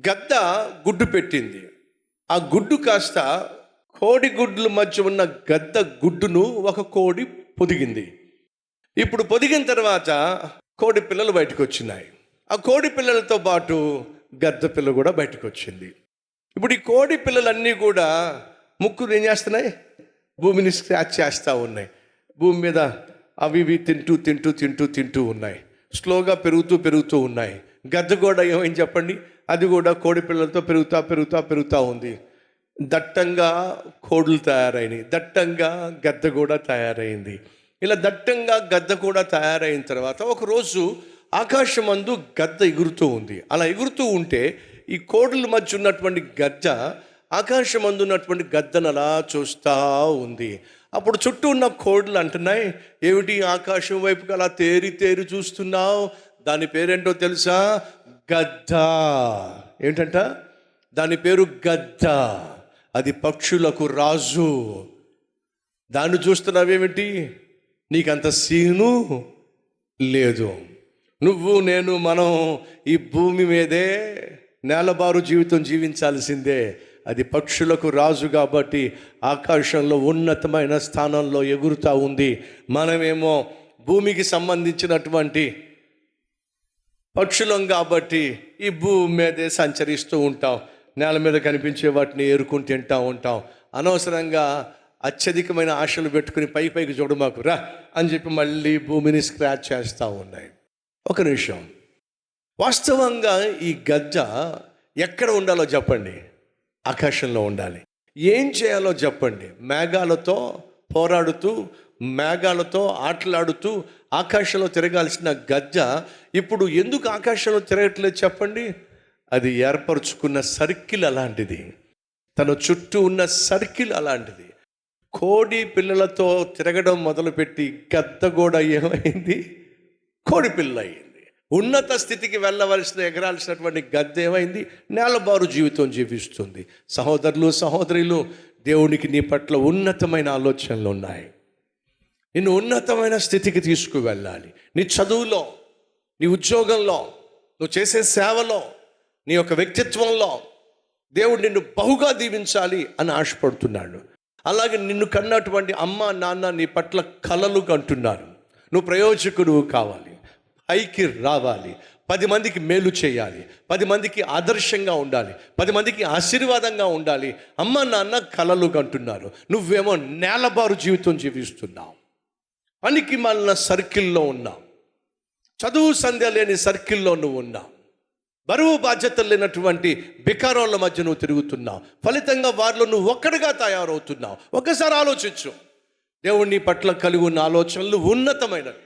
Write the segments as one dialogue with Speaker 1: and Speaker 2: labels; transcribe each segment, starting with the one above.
Speaker 1: గద్ద గుడ్డు పెట్టింది. ఆ గుడ్డు కాస్త కోడి గుడ్ల మధ్య ఉన్న గద్ద గుడ్డును ఒక కోడి పొదిగింది. ఇప్పుడు పొదిగిన తర్వాత కోడి పిల్లలు బయటకు వచ్చినాయి. ఆ కోడి పిల్లలతో పాటు గద్ద పిల్ల కూడా బయటకు వచ్చింది. ఇప్పుడు ఈ కోడి పిల్లలన్నీ కూడా ముక్కులు ఏం చేస్తున్నాయి? భూమిని స్క్రాచ్ చేస్తూ ఉన్నాయి. భూమి మీద అవి ఇవి తింటూ ఉన్నాయి. స్లోగా పెరుగుతూ ఉన్నాయి. గద్ద కూడా ఏమైంది చెప్పండి? అది కూడా కోడి పిల్లలతో పెరుగుతూ ఉంది. దట్టంగా కోడులు తయారైనవి, దట్టంగా గద్ద కూడా తయారైంది. ఇలా దట్టంగా గద్ద కూడా తయారైన తర్వాత ఒకరోజు ఆకాశమందు గద్ద ఎగురుతూ ఉంది. అలా ఎగురుతూ ఉంటే ఈ కోడుల మధ్య ఉన్నటువంటి గద్ద ఆకాశమందు ఉన్నటువంటి గద్దను అలా చూస్తూ ఉంది. అప్పుడు చుట్టూ ఉన్న కోడులు అంటున్నాయి, ఏమిటి ఆకాశం వైపుకి అలా తేరి చూస్తున్నావు? దాని పేరేంటో తెలుసా? గద్ద. ఏంటంట? దాని పేరు గద్ద. అది పక్షులకు రాజు. దాన్ని చూస్తున్నావేమిటి? నీకంత సీను లేదు. నువ్వు నేను మనం ఈ భూమి మీదే నేలబారు జీవితం జీవించాల్సిందే. అది పక్షులకు రాజు కాబట్టి ఆకాశంలో ఉన్నతమైన స్థానంలో ఎగురుతూ ఉంది. మనమేమో భూమికి సంబంధించినటువంటి పక్షులం కాబట్టి ఈ భూమి మీదే సంచరిస్తూ ఉంటాం. నేల మీద కనిపించే వాటిని ఏరుకుని తింటూ ఉంటాం. అనవసరంగా అత్యధికమైన ఆశలు పెట్టుకుని పైకి చూడమాకు రా అని చెప్పి మళ్ళీ భూమిని స్క్రాచ్ చేస్తూ ఉన్నాయి. ఒక నిమిషం, వాస్తవంగా ఈ గద్ద ఎక్కడ ఉండాలో చెప్పండి? ఆకాశంలో ఉండాలి. ఏం చేయాలో చెప్పండి? మేఘాలతో పోరాడుతూ, మేఘాలతో ఆటలాడుతూ ఆకాశంలో తిరగాల్సిన గద్ద ఇప్పుడు ఎందుకు ఆకాశంలో తిరగట్లేదు చెప్పండి? అది ఏర్పరచుకున్న సర్కిల్ అలాంటిది, తన చుట్టూ ఉన్న సర్కిల్ అలాంటిది. కోడి పిల్లలతో తిరగడం మొదలుపెట్టి గద్ద కూడా ఏమైంది? కోడి పిల్ల అయింది. ఉన్నత స్థితికి వెళ్ళవలసిన ఎగరాల్సినటువంటి గద్ద ఏమైంది? నేలబారు జీవితం జీవిస్తుంది. సహోదరులు సహోదరులు, దేవునికి నీ పట్ల ఉన్నతమైన ఆలోచనలు ఉన్నాయి. నిన్ను ఉన్నతమైన స్థితికి తీసుకువెళ్ళాలి. నీ చదువులో, నీ ఉద్యోగంలో, నువ్వు చేసే సేవలో, నీ యొక్క వ్యక్తిత్వంలో దేవుడు నిన్ను బహుగా దీవించాలి అని ఆశపడుతున్నాడు. అలాగే నిన్ను కన్నటువంటి అమ్మ నాన్న నీ పట్ల కలలు కంటున్నారు. నువ్వు ప్రయోజకుడు కావాలి, పైకి రావాలి, 10 మందికి మేలు చేయాలి, 10 మందికి ఆదర్శంగా ఉండాలి, 10 మందికి ఆశీర్వాదంగా ఉండాలి. అమ్మ నాన్న కలలు కంటున్నారు. నువ్వేమో నేలబారు జీవితం జీవిస్తున్నావు. పనికి మాలిన సర్కిల్లో ఉన్నావు. చదువు సంధ్య లేని సర్కిల్లో నువ్వు ఉన్నావు. బరువు బాధ్యతలు లేనటువంటి బికారాల మధ్య నువ్వు తిరుగుతున్నావు. ఫలితంగా వారిలో నువ్వు ఒక్కడిగా తయారవుతున్నావు. ఒకసారి ఆలోచించు. దేవుడు నీ పట్ల కలిగి ఉన్న ఆలోచనలు ఉన్నతమైనవి.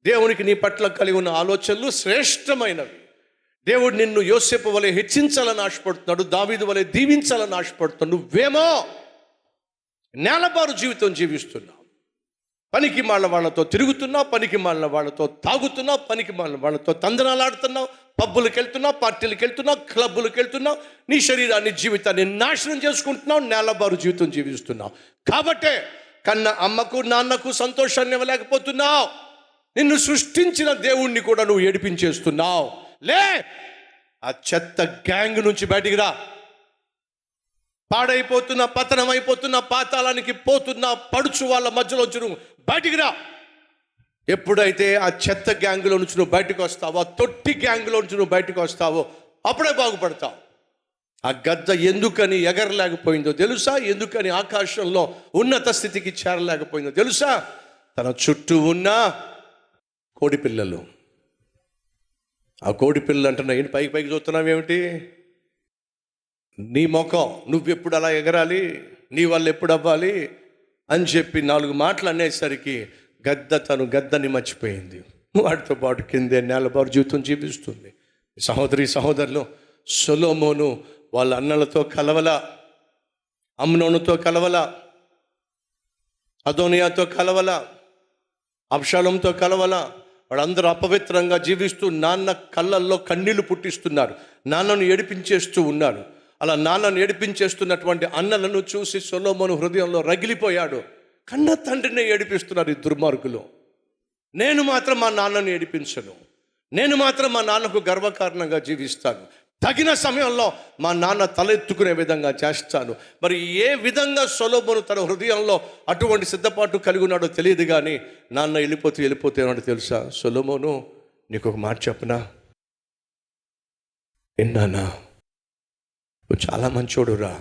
Speaker 1: దేవునికి నీ పట్ల కలిగి ఉన్న ఆలోచనలు శ్రేష్టమైనవి. దేవుడు నిన్ను యోసేపు వలె హెచ్చించాలని ఆశపడుతున్నాడు, దావీదు వలె దీవించాలని ఆశపడుతున్నాడు. నువ్వేమో నేలబారు జీవితం జీవిస్తున్నావు. పనికి మాలిన వాళ్ళతో తిరుగుతున్నావు, పనికి మాలిన వాళ్ళతో తాగుతున్నావు, పనికి మాలిన వాళ్ళతో తందనాలాడుతున్నావు, పబ్బులకు వెళ్తున్నావు, పార్టీలకు వెళ్తున్నావు, క్లబ్బులకు వెళ్తున్నావు. నీ శరీరాన్ని, జీవితాన్ని నాశనం చేసుకుంటున్నావు, నేలబారు జీవితం జీవిస్తున్నావు. కాబట్టే కన్న అమ్మకు నాన్నకు సంతోషాన్ని ఇవ్వలేకపోతున్నావు. నిన్ను సృష్టించిన దేవుణ్ణి కూడా నువ్వు ఏడిపించేస్తున్నావు. లే, ఆ చెత్త గ్యాంగ్ నుంచి బయటికి రా. పాడైపోతున్న, పతనమైపోతున్న, పాతాళానికి పోతున్న పడుచు వాళ్ళ మధ్యలో నువ్వు బయటికి రా. ఎప్పుడైతే ఆ చెత్త గ్యాంగ్లో నుంచి నువ్వు బయటకు వస్తావో, ఆ తొట్టి గ్యాంగ్లో నుంచి నువ్వు బయటకు వస్తావో అప్పుడే బాగుపడతావు. ఆ గద్ద ఎందుకని ఎగరలేకపోయిందో తెలుసా? ఎందుకని ఆకాశంలో ఉన్నత స్థితికి చేరలేకపోయిందో తెలుసా? తన చుట్టూ ఉన్న కోడి పిల్లలు. ఆ కోడి పిల్లలు అంటున్నా, ఏంటి పైకి చూస్తున్నావు ఏమిటి? నీ ముఖం, నువ్వెప్పుడు అలా ఎగరాలి, నీ వల్ల ఎప్పుడు అవ్వాలి అని చెప్పి 4 మాటలు అనేసరికి తను గద్దని మర్చిపోయింది. వాటితో పాటు కిందే నేలబారు జీవితం జీవిస్తుంది. సహోదరి సహోదరులు, సొలొమోను వాళ్ళ అన్నలతో కలవల, అమ్నోనుతో కలవల, అదోనియాతో కలవల, అబ్షాలోముతో కలవల. వాళ్ళందరూ అపవిత్రంగా జీవిస్తూ నాన్న కళ్ళల్లో కన్నీళ్లు పుట్టిస్తున్నారు, నాన్నను ఏడిపించేస్తూ ఉన్నారు. అలా నాన్నను ఏడిపించేస్తున్నటువంటి అన్నలను చూసి సొలొమోను హృదయంలో రగిలిపోయాడు. కన్న తండ్రిని ఏడిపిస్తున్నారు ఈ దుర్మార్గులు. నేను మాత్రం మా నాన్నను ఏడిపించను, నేను మాత్రం మా నాన్నకు గర్వకారణంగా జీవిస్తాను. తగిన సమయంలో మా నాన్న తలెత్తుకునే విధంగా చేస్తాను. మరి ఏ విధంగా సొలొమోను తన హృదయంలో అటువంటి సిద్ధపాటు కలిగి ఉన్నాడో తెలియదు, కానీ నాన్న వెళ్ళిపోతే అన్నాడు తెలుసా? సొలొమోను, నీకు ఒక మాట చెప్పనా? విన్నానా? నువ్వు చాలా మంచోడురా,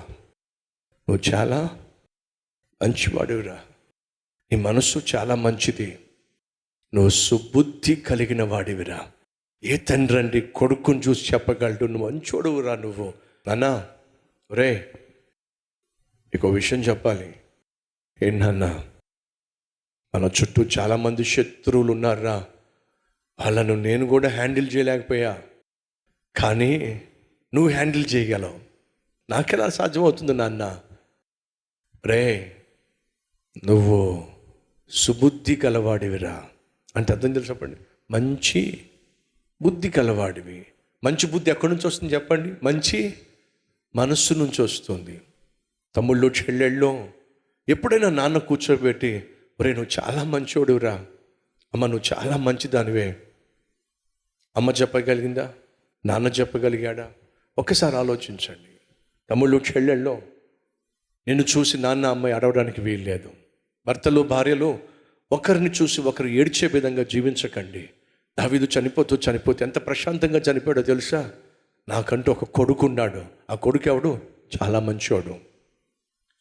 Speaker 1: నువ్వు చాలా మంచివాడురా, నీ మనస్సు చాలా మంచిది, నువ్వు సుబుద్ధి కలిగిన వాడివిరా. ఏ తండ్రి అండి కొడుకుని చూసి చెప్పగలడు నువ్వు మంచోడువురా నువ్వు? నాన్నా, ఒరే నీకు విషయం చెప్పాలి. ఏంటన్నా? మన చుట్టూ చాలామంది శత్రువులు ఉన్నారా, వాళ్ళను నేను కూడా హ్యాండిల్ చేయలేకపోయా, కానీ నువ్వు హ్యాండిల్ చేయగలవు. నాకెలా సాధ్యమవుతుంది నాన్న? రే, నువ్వు సుబుద్ధి కలవాడివిరా అంటే అర్థం తెలుసు చెప్పండి. మంచి బుద్ధి కలవాడివి. మంచి బుద్ధి ఎక్కడి నుంచి వస్తుంది చెప్పండి? మంచి మనస్సు నుంచి వస్తుంది. తమ్ముళ్ళు చెల్లెళ్ళు ఎప్పుడైనా నాన్న కూర్చోబెట్టి, ఒరే నువ్వు చాలా మంచోడురా, అమ్మ నువ్వు చాలా మంచిదానివే, అమ్మ చెప్పగలిగిందా? నాన్న చెప్పగలిగాడా? ఒక్కసారి ఆలోచించండి. తమ్ముళ్ళు చెల్లెళ్ళు నిన్ను చూసి నాన్న అమ్మాయి అడవడానికి వీల్లేదు. భర్తలు భార్యలు ఒకరిని చూసి ఒకరు ఏడ్చే విధంగా జీవించకండి. దావీదు చనిపోతే ఎంత ప్రశాంతంగా చనిపోయాడో తెలుసా? నాకంటూ ఒక కొడుకున్నాడు. ఆ కొడుకు ఎవడు? చాలా మంచివాడు,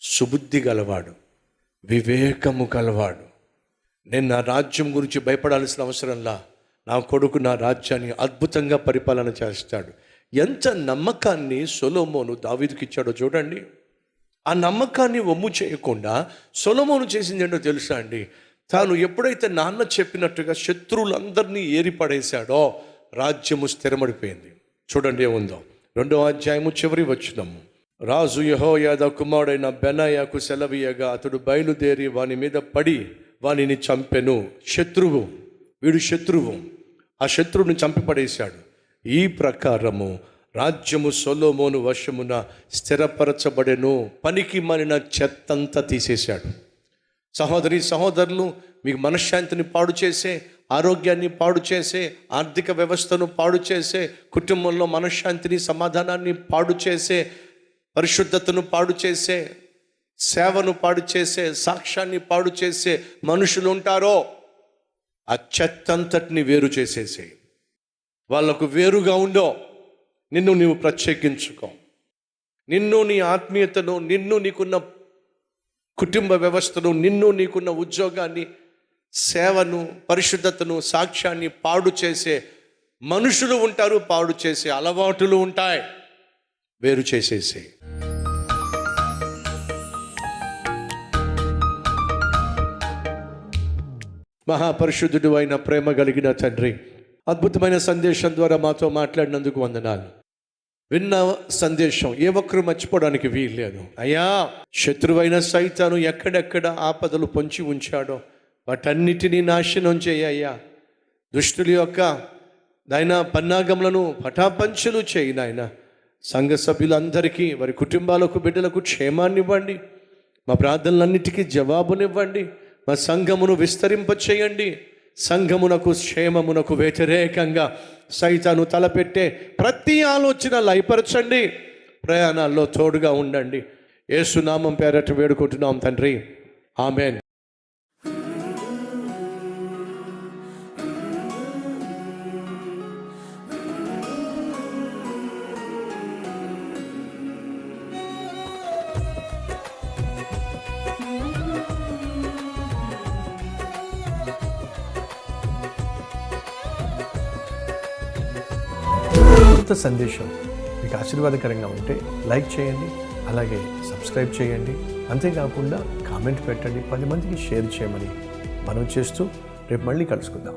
Speaker 1: సుబుద్ధి గలవాడు, వివేకము గలవాడు. నేను నా రాజ్యం గురించి భయపడాల్సిన అవసరంలా, నా కొడుకు నా రాజ్యాన్ని అద్భుతంగా పరిపాలన చేస్తాడు. ఎంత నమ్మకాన్ని సొలొమోను దావీదుకి ఇచ్చాడో చూడండి. ఆ నమ్మకాన్ని వమ్ము చేయకుండా సొలొమోను చేసింది ఏంటో తెలుసా అండి? తాను ఎప్పుడైతే నాన్న చెప్పినట్టుగా శత్రువులందరినీ ఏరిపడేశాడో రాజ్యము స్థిరపడిపోయింది. చూడండి ఏముందో 2వ అధ్యాయము చివరి వచనము. రాజు యెహోయాదా కుమారుడైన బెనాయాకు సెలవీయగా అతడు బయలుదేరి వాని మీద పడి వానిని చంపెను. వీడు శత్రువు. ఆ శత్రువుని చంపిపడేశాడు. ఈ ప్రకారము రాజ్యము సొలొమోను వశమున స్థిరపరచబడెను. పనికి మాలిన చెత్తంతా తీసేశాడు. సహోదరులు, మీకు మనశ్శాంతిని పాడు చేసే, ఆరోగ్యాన్ని పాడు చేసే, ఆర్థిక వ్యవస్థను పాడు చేసే, కుటుంబంలో మనశ్శాంతిని సమాధానాన్ని పాడు చేసే, పరిశుద్ధతను పాడు చేసే, సేవను పాడు చేసే, సాక్ష్యాన్ని పాడు చేసే మనుషులు ఉంటారో ఆ చెత్తంతటిని వేరు చేసేసే. వాళ్ళకు వేరుగా ఉండో. నిన్ను నీవు ప్రత్యేకించుకో. నిన్ను, నీ ఆత్మీయతను, నిన్ను, నీకున్న కుటుంబ వ్యవస్థను, నిన్ను, నీకున్న ఉద్యోగాన్ని, సేవను, పరిశుద్ధతను, సాక్ష్యాన్ని పాడు చేసే మనుషులు ఉంటారు, పాడు చేసే అలవాటులు ఉంటాయి. వేరు చేసేసే. మహాపరిశుద్ధుడు అయిన ప్రేమ కలిగిన తండ్రి, అద్భుతమైన సందేశం ద్వారా మాతో మాట్లాడినందుకు వందనాలు. విన్న సందేశం ఏ ఒక్కరు మర్చిపోవడానికి వీల్లేదు. అయ్యా, శత్రువైన సైతాను ఎక్కడెక్కడ ఆపదలు పొంచి ఉంచాడో వాటన్నిటినీ నాశనం చేయ్యా. దుష్టుల యొక్క నాయన పన్నాగములను పటాపంచలు చేయి నాయన. సంఘ సభ్యులందరికీ, వారి కుటుంబాలకు, బిడ్డలకు క్షేమాన్నివ్వండి. మా ప్రార్థనలన్నిటికీ జవాబునివ్వండి. మా సంఘమును విస్తరింపచేయండి. సంఘమునకు, క్షేమమునకు వ్యతిరేకంగా సైతాను తలపెట్టే ప్రతి ఆలోచన లయపరచండి. ప్రయాణాల్లో తోడుగా ఉండండి. యేసు నామం పేరట వేడుకుంటున్నాం తండ్రి, ఆమేన్. సందేశం మీకు ఆశీర్వాదకరంగా ఉంటే లైక్ చేయండి, అలాగే సబ్స్క్రైబ్ చేయండి. అంతేకాకుండా కామెంట్ పెట్టండి, 10 మందికి షేర్ చేయమని మనవి చేస్తూ రేపు మళ్ళీ కలుసుకుందాం.